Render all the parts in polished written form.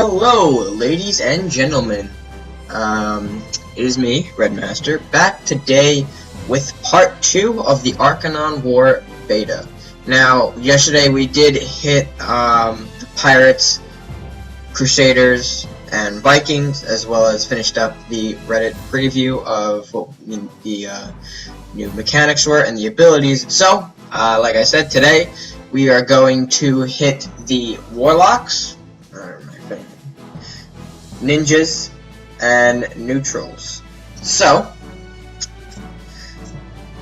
Hello, ladies and gentlemen. It is me, Redmaster, back today with part 2 of the Archanon War beta. Now, yesterday we did hit the Pirates, Crusaders, and Vikings, as well as finished up the Reddit preview of what the new mechanics were and the abilities. So, like I said, today we are going to hit the Warlocks, ninjas, and neutrals. So,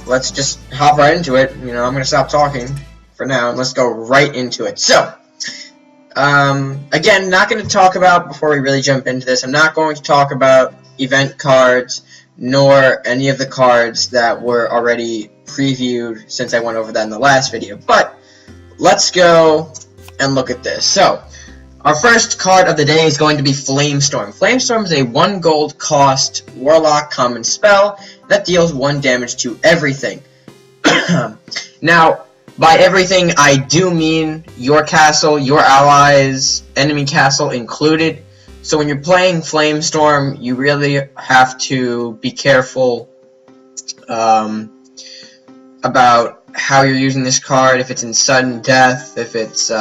let's just hop right into it. I'm going to stop talking for now, and let's go right into it. So, again, not going to talk about, before we really jump into this, I'm not going to talk about event cards, nor any of the cards that were already previewed since I went over that in the last video. But, let's go and look at this. So, our first card of the day is going to be Flamestorm. Flamestorm is a 1 gold cost Warlock common spell that deals 1 damage to everything. Now, by everything, I do mean your castle, your allies, enemy castle included. So when you're playing Flamestorm, you really have to be careful about how you're using this card, if it's in sudden death, if it's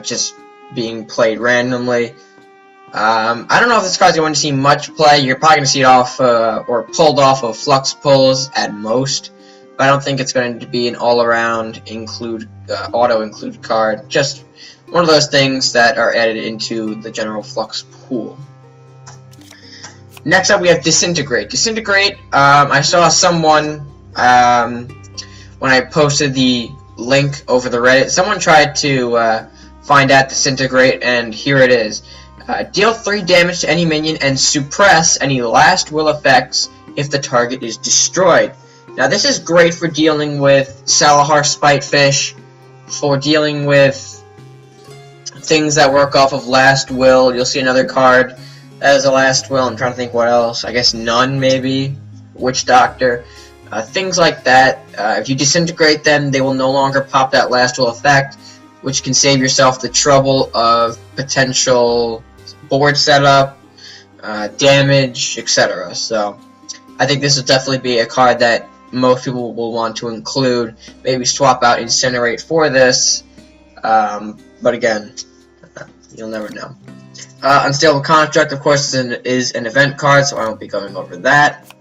just being played randomly. I don't know if this card's going to see much play. You're probably going to see it off or pulled off of Flux pulls at most, but I don't think it's going to be an all-around auto-include card. Just one of those things that are added into the general Flux pool. Next up, we have Disintegrate. Disintegrate, I saw someone, when I posted the link over the Reddit, someone tried to find out Disintegrate, and here it is. Deal 3 damage to any minion and suppress any last will effects if the target is destroyed. Now this is great for dealing with Salahar Spitefish, for dealing with things that work off of last will. You'll see another card that has a last will. I'm trying to think what else. I guess Nun, maybe. Witch Doctor. Things like that. If you disintegrate them, they will no longer pop that last will effect, which can save yourself the trouble of potential board setup, damage, etc. So, I think this will definitely be a card that most people will want to include. Maybe swap out Incinerate for this, but again, you'll never know. Unstable Construct, of course, is an event card, so I won't be going over that.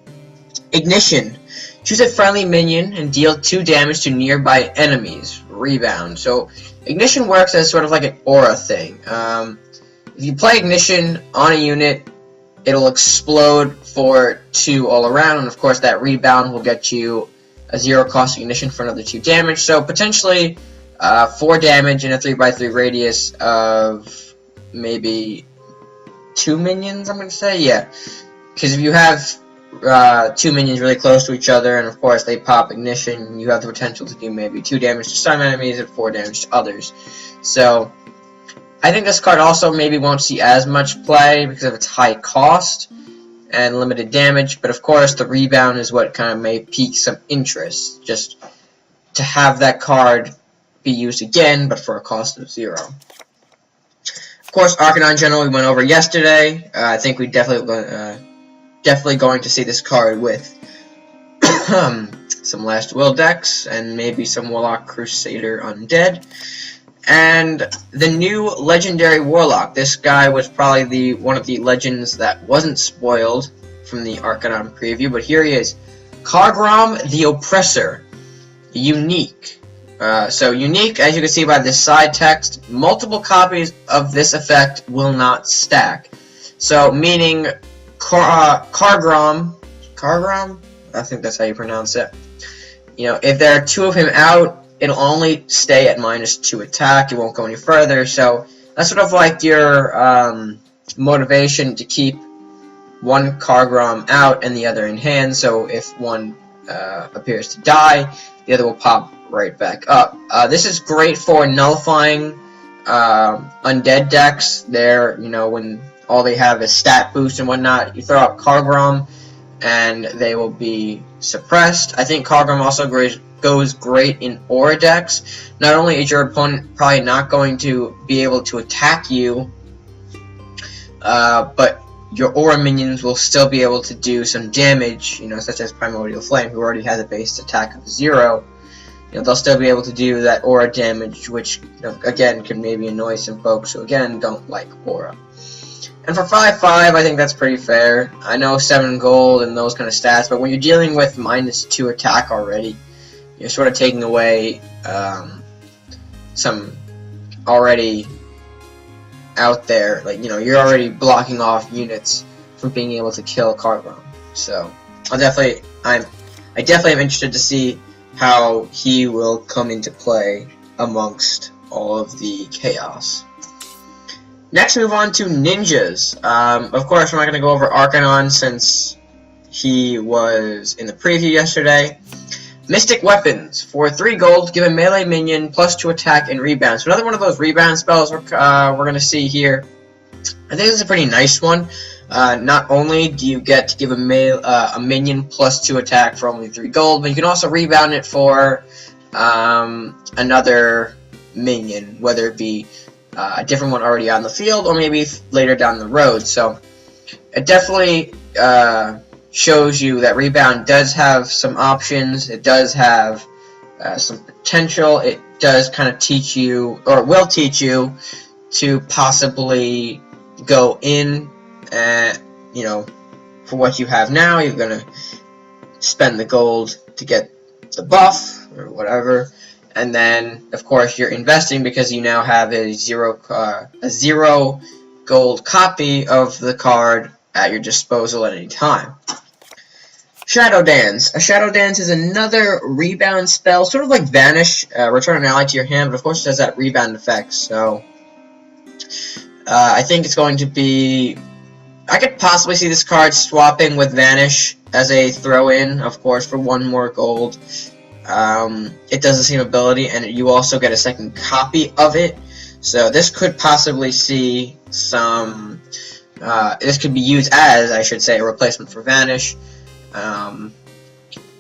Ignition. Choose a friendly minion and deal 2 damage to nearby enemies. Rebound. So, Ignition works as sort of like an aura thing. If you play Ignition on a unit, it'll explode for 2 all around, and of course that rebound will get you a 0 cost Ignition for another 2 damage. So, potentially 4 damage in a 3x3 radius of maybe 2 minions, I'm going to say? Yeah. Because if you have 2 minions really close to each other, and of course they pop Ignition, you have the potential to do maybe 2 damage to some enemies and 4 damage to others. So, I think this card also maybe won't see as much play because of its high cost and limited damage, but of course the rebound is what kind of may pique some interest, just to have that card be used again, but for a cost of 0. Of course, Archanon General we went over yesterday. I think we definitely going to see this card with some Last Will decks and maybe some Warlock Crusader Undead. And the new Legendary Warlock. This guy was probably one of the legends that wasn't spoiled from the Archanon preview, but here he is. Kargrom the Oppressor. Unique. So unique, as you can see by this side text, multiple copies of this effect will not stack. So, meaning Kargrom, I think that's how you pronounce it. If there are 2 of him out, it'll only stay at -2 attack. It won't go any further. So that's sort of like your motivation to keep one Kargrom out and the other in hand. So if one appears to die, the other will pop right back up. This is great for nullifying undead decks. When all they have is stat boost and whatnot, you throw out Kargrom and they will be suppressed. I think Kargrom also goes great in aura decks. Not only is your opponent probably not going to be able to attack you, but your aura minions will still be able to do some damage, such as Primordial Flame, who already has a base attack of 0. They'll still be able to do that aura damage, which, again, can maybe annoy some folks who, again, don't like aura. And for 5/5, I think that's pretty fair. I know 7 gold and those kind of stats, but when you're dealing with -2 attack already, you're sort of taking away some already out there, you're already blocking off units from being able to kill Cardbound. So I definitely am interested to see how he will come into play amongst all of the chaos. Next, move on to ninjas. Of course, we're not going to go over Archanon since he was in the preview yesterday. Mystic Weapons. For 3 gold, give a melee minion +2 attack and rebound. So another one of those rebound spells we're going to see here. I think this is a pretty nice one. Not only do you get to give a minion +2 attack for only 3 gold, but you can also rebound it for another minion, whether it be a different one already on the field or maybe later down the road. So it definitely shows you that rebound does have some options. It does have some potential. It does kind of teach you, or will teach you, to possibly go in, for what you have now. You're going to spend the gold to get the buff or whatever, and then of course you're investing because you now have a 0 gold copy of the card at your disposal at any time. Shadow Dance. A Shadow Dance is another rebound spell, sort of like Vanish. Return an ally to your hand, but of course it has that rebound effect. So I think it's going to be... I could possibly see this card swapping with Vanish as a throw-in, of course, for 1 more gold. It does the same ability, and you also get a second copy of it. So this could possibly see some... this could be used as, I should say, a replacement for Vanish. And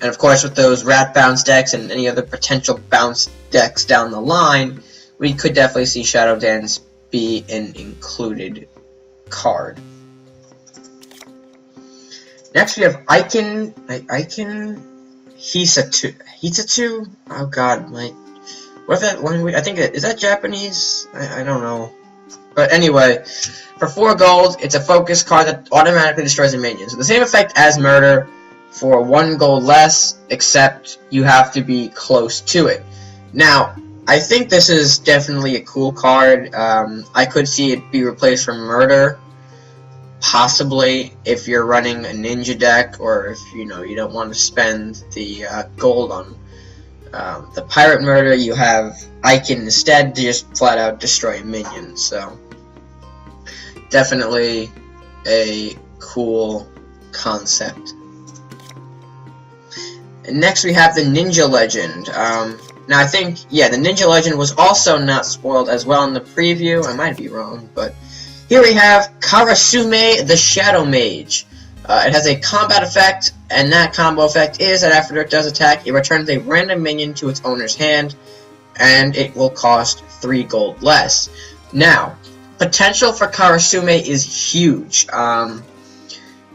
of course, with those Rat Bounce decks and any other potential bounce decks down the line, we could definitely see Shadow Dance be an included card. Next, we have Aiken Hisatsu. Oh God, what's that language? I think is that Japanese? I don't know. But anyway, for 4 gold, it's a focus card that automatically destroys a minion. So the same effect as Murder for 1 gold less, except you have to be close to it. Now, I think this is definitely a cool card. I could see it be replaced from Murder, possibly if you're running a ninja deck, or if you don't want to spend the gold on the Pirate Murder. You have Aiken instead to just flat out destroy a minion. So definitely a cool concept. And next we have the Ninja Legend. Now I think, yeah, the Ninja Legend was also not spoiled as well in the preview. I might be wrong, but here we have Karasume the Shadow Mage. It has a combat effect, and that combo effect is that after it does attack, it returns a random minion to its owner's hand, and it will cost 3 gold less. Now, potential for Karasume is huge.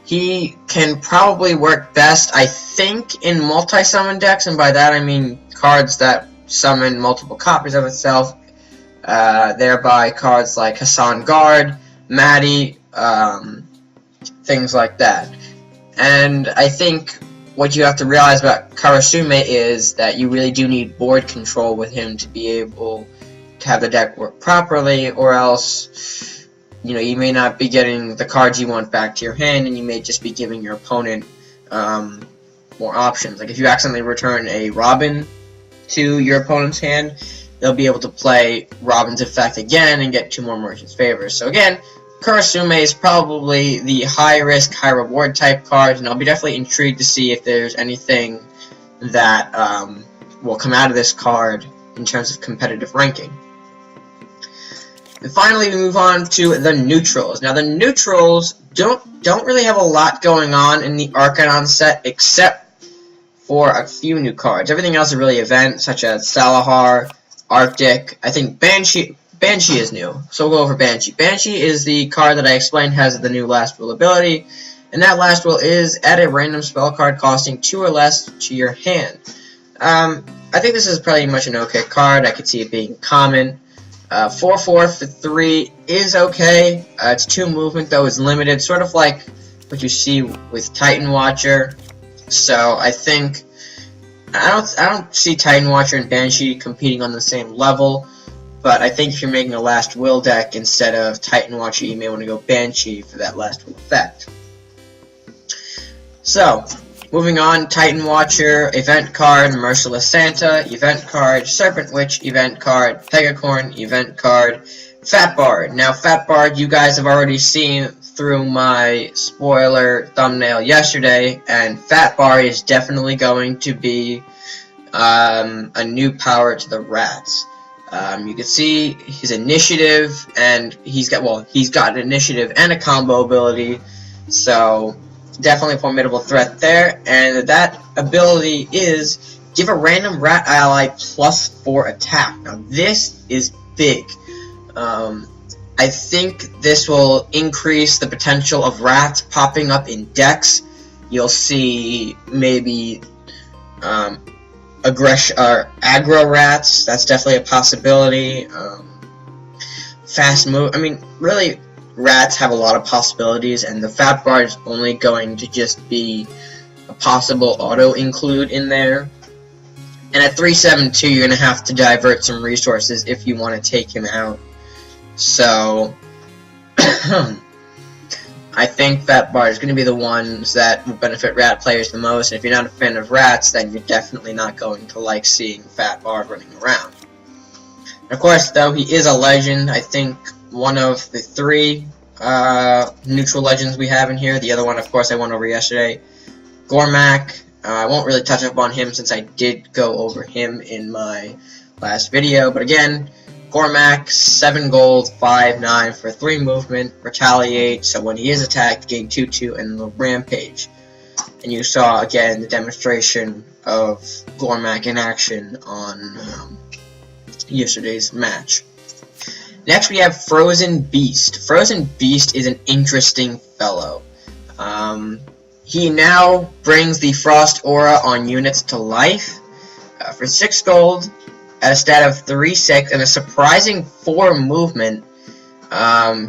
He can probably work best, I think, in multi-summon decks, and by that I mean cards that summon multiple copies of itself, thereby cards like Hassan Guard, Maddie, things like that. And I think what you have to realize about Karasume is that you really do need board control with him to be able to have the deck work properly, or else you may not be getting the cards you want back to your hand, and you may just be giving your opponent more options. Like if you accidentally return a Robin to your opponent's hand, they'll be able to play Robin's effect again and get 2 more Merchant's Favors. So again, Karasume is probably the high-risk, high-reward type card, and I'll be definitely intrigued to see if there's anything that will come out of this card in terms of competitive ranking. And finally, we move on to the neutrals. Now, the neutrals don't really have a lot going on in the Archanon set, except for a few new cards. Everything else is really event, such as Salahar, Arctic. I think Banshee is new, so we'll go over Banshee. Banshee is the card that I explained has the new Last Will ability, and that Last Will is add a random spell card costing 2 or less to your hand. I think this is pretty much an okay card. I could see it being common. 4/4 for 3 is okay. Its 2 movement though is limited, sort of like what you see with Titan Watcher. So I think I don't see Titan Watcher and Banshee competing on the same level. But I think if you're making a Last Will deck instead of Titan Watcher, you may want to go Banshee for that Last Will effect. So, moving on, Titan Watcher, event card, Merciless Santa, event card, Serpent Witch, event card, Pegacorn, event card, Fat Bard. Now, Fat Bard, you guys have already seen through my spoiler thumbnail yesterday, and Fat Bard is definitely going to be a new power to the rats. You can see his initiative, and he's got an initiative and a combo ability, so definitely a formidable threat there. And that ability is give a random rat ally +4 attack. Now this is big. I think this will increase the potential of rats popping up in decks. You'll see maybe aggro rats. That's definitely a possibility. Fast move. I mean, really, rats have a lot of possibilities, and the Fat Bard is only going to just be a possible auto include in there. And at 3/7/2, you're going to have to divert some resources if you want to take him out. So, I think Fat Bard is going to be the ones that will benefit rat players the most. And if you're not a fan of rats, then you're definitely not going to like seeing Fat Bard running around. And of course, though, he is a legend. I think one of the 3 neutral legends we have in here. The other one, of course, I went over yesterday. Gormak. I won't really touch up on him since I did go over him in my last video. But again, Gormak, 7 gold, 5/9 for 3 movement, retaliate, so when he is attacked, gain 2/2 and the rampage. And you saw again the demonstration of Gormak in action on yesterday's match. Next we have Frozen Beast. Frozen Beast is an interesting fellow. He now brings the Frost Aura on units to life for 6 gold. At a stat of 3/6 and a surprising 4 movement,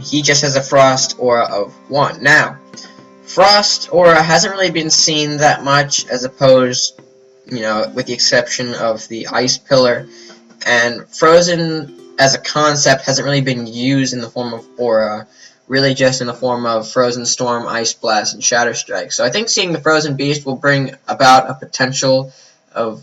he just has a Frost Aura of 1. Now, Frost Aura hasn't really been seen that much, as opposed, with the exception of the Ice Pillar, and Frozen as a concept hasn't really been used in the form of Aura, really just in the form of Frozen Storm, Ice Blast, and Shadow Strike. So I think seeing the Frozen Beast will bring about a potential of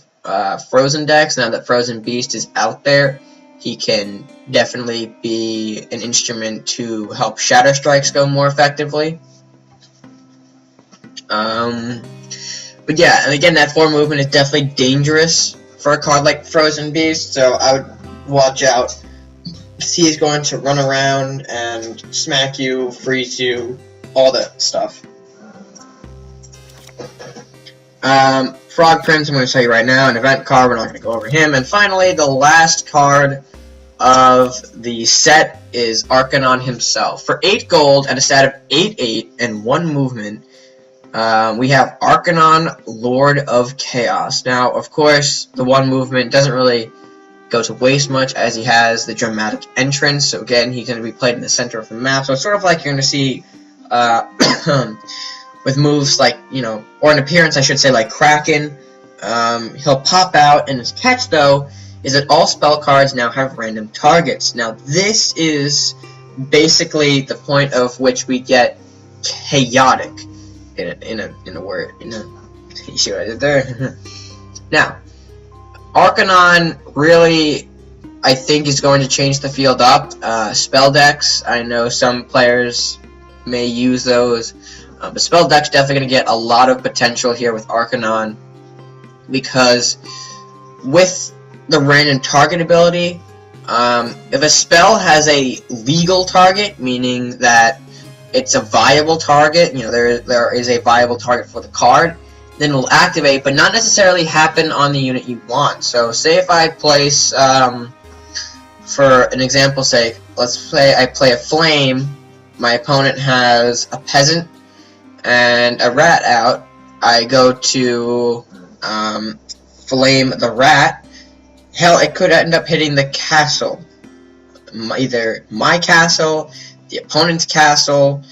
Frozen decks. Now that Frozen Beast is out there, he can definitely be an instrument to help Shadow Strikes go more effectively. But yeah, and again, that 4 movement is definitely dangerous for a card like Frozen Beast, so I would watch out. He is going to run around and smack you, freeze you, all that stuff. Frog Prince, I'm going to tell you right now, an event card, we're not going to go over him. And finally, the last card of the set is Archanon himself. For 8 gold and a stat of 8/8 and 1 movement, we have Archanon, Lord of Chaos. Now, of course, the 1 movement doesn't really go to waste much, as he has the dramatic entrance. So again, he's going to be played in the center of the map. So it's sort of like you're going to see with moves like, or an appearance, I should say, like Kraken. He'll pop out, and his catch, though, is that all spell cards now have random targets. Now, this is basically the point of which we get chaotic in a word. You see what I did there? Now, Archanon really, I think, is going to change the field up. Spell decks, I know some players may use those. But spell deck's definitely going to get a lot of potential here with Archanon, because with the random target ability, if a spell has a legal target, meaning that it's a viable target, there is a viable target for the card, then it'll activate, but not necessarily happen on the unit you want. So say if I place, for an example's sake, I play a flame, my opponent has a peasant and a rat out, I go to flame the rat, hell, it could end up hitting the castle. Either my castle, the opponent's castle,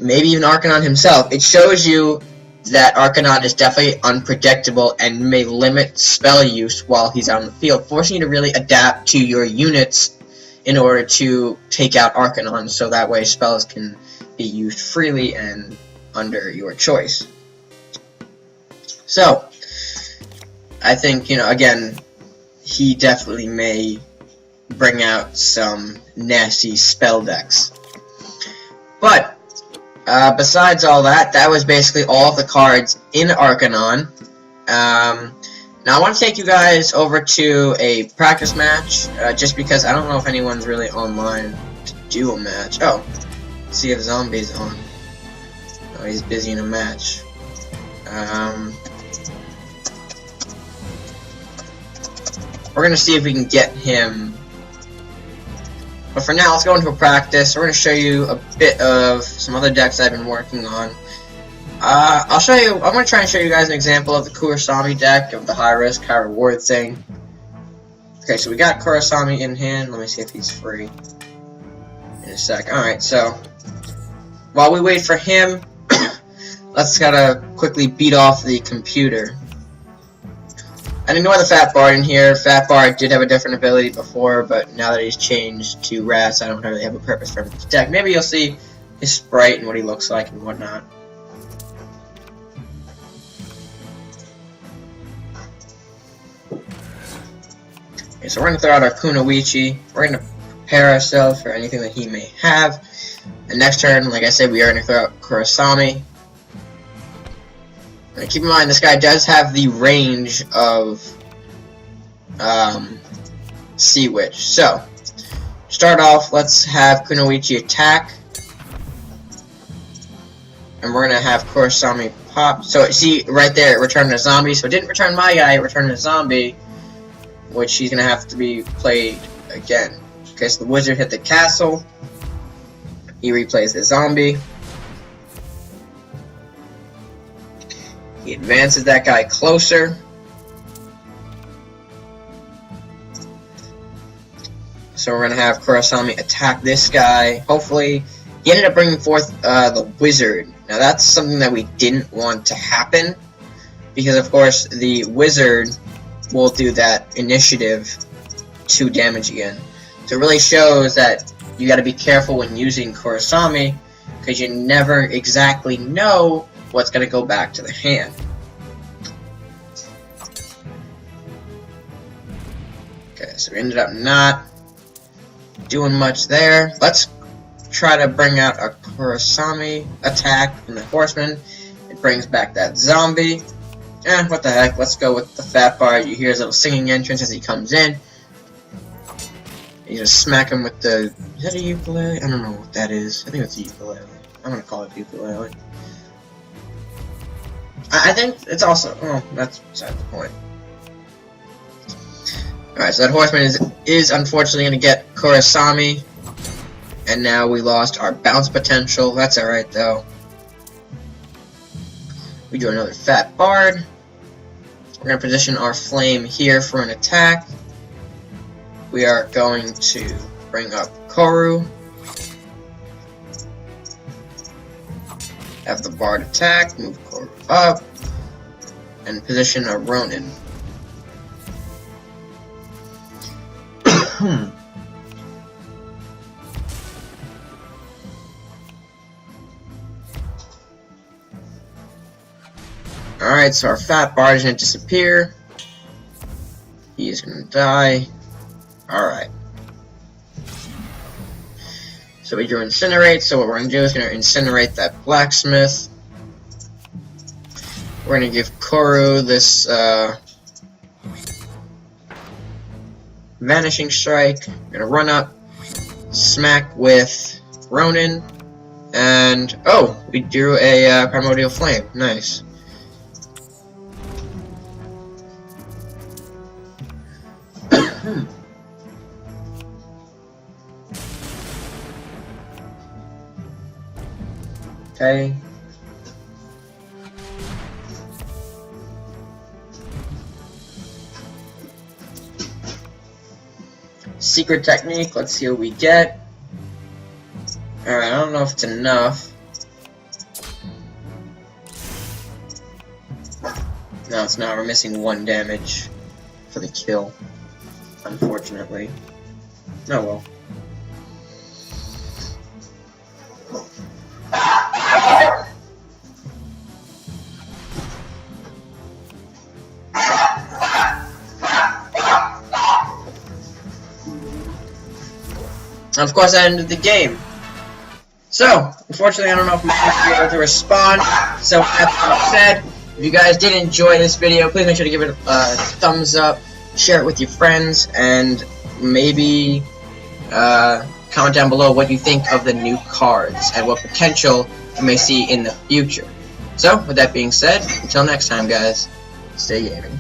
maybe even Archanon himself. It shows you that Archanon is definitely unpredictable and may limit spell use while he's out in the field, forcing you to really adapt to your units in order to take out Archanon, so that way spells can be used freely and under your choice. So, I think, again, he definitely may bring out some nasty spell decks. But, besides all that, that was basically all of the cards in Archanon. Now I want to take you guys over to a practice match, just because I don't know if anyone's really online to do a match. Oh, let's see if Zombie's on. Oh, he's busy in a match. We're going to see if we can get him. But for now, let's go into a practice. We're going to show you a bit of some other decks I've been working on. I'm going to try and show you guys an example of the Kurasami deck, of the high risk, high reward thing. Okay, so we got Kurasami in hand. Let me see if he's free in a sec. Alright, so while we wait for him, let's gotta quickly beat off the computer. And ignore the Fat Bard in here. Fat Bard did have a different ability before, but now that he's changed to Rats, I don't really have a purpose for him in this deck. Maybe you'll see his sprite and what he looks like and whatnot. Okay, so we're going to throw out our Kunoichi. We're going to prepare ourselves for anything that he may have. And next turn, like I said, we are going to throw out Kurasami. And keep in mind, this guy does have the range of Sea Witch. So, start off, let's have Kunoichi attack. And we're going to have Kurasami pop. So, see, right there, it returned a zombie. So, it didn't return my guy, it returned a zombie, which he's going to have to be played again. Okay, so the wizard hit the castle. He replays the zombie. He advances that guy closer. So we're going to have Kurasami attack this guy. Hopefully, he ended up bringing forth the wizard. Now that's something that we didn't want to happen, because of course the wizard will do that initiative 2 damage again. So it really shows that you got to be careful when using Kurasami, because you never exactly know what's going to go back to the hand. Okay, so we ended up not doing much there. Let's try to bring out a Kurasami attack from the horseman. It brings back that zombie. What the heck, let's go with the Fat Bard. You hear his little singing entrance as he comes in. You just smack him with the... Is that a ukulele? I don't know what that is. I think it's a ukulele. I'm gonna call it ukulele. I think it's also... Oh, that's beside the point. Alright, so that horseman is unfortunately gonna get Kurasami. And now we lost our bounce potential. That's alright though. We do another Fat Bard. We're going to position our flame here for an attack. We are going to bring up Koru. Have the Bard attack, move Koru up, and position a Ronin. Alright, so our Fat Bard is going to disappear. He is going to die. Alright. So we do Incinerate, so what we're going to do is going to Incinerate that Blacksmith. We're going to give Koru this Vanishing Strike. We're going to run up, smack with Ronin, and oh, we drew a Primordial Flame. Nice. Okay. Secret technique, let's see what we get. Alright, I don't know if it's enough. No, it's not. We're missing 1 damage for the kill, unfortunately. Oh well. And of course, that ended the game. So, unfortunately, I don't know if we should be able to respond. So, that being said, if you guys did enjoy this video, please make sure to give it a thumbs up, share it with your friends, and maybe comment down below what you think of the new cards and what potential you may see in the future. So, with that being said, until next time, guys, stay gaming.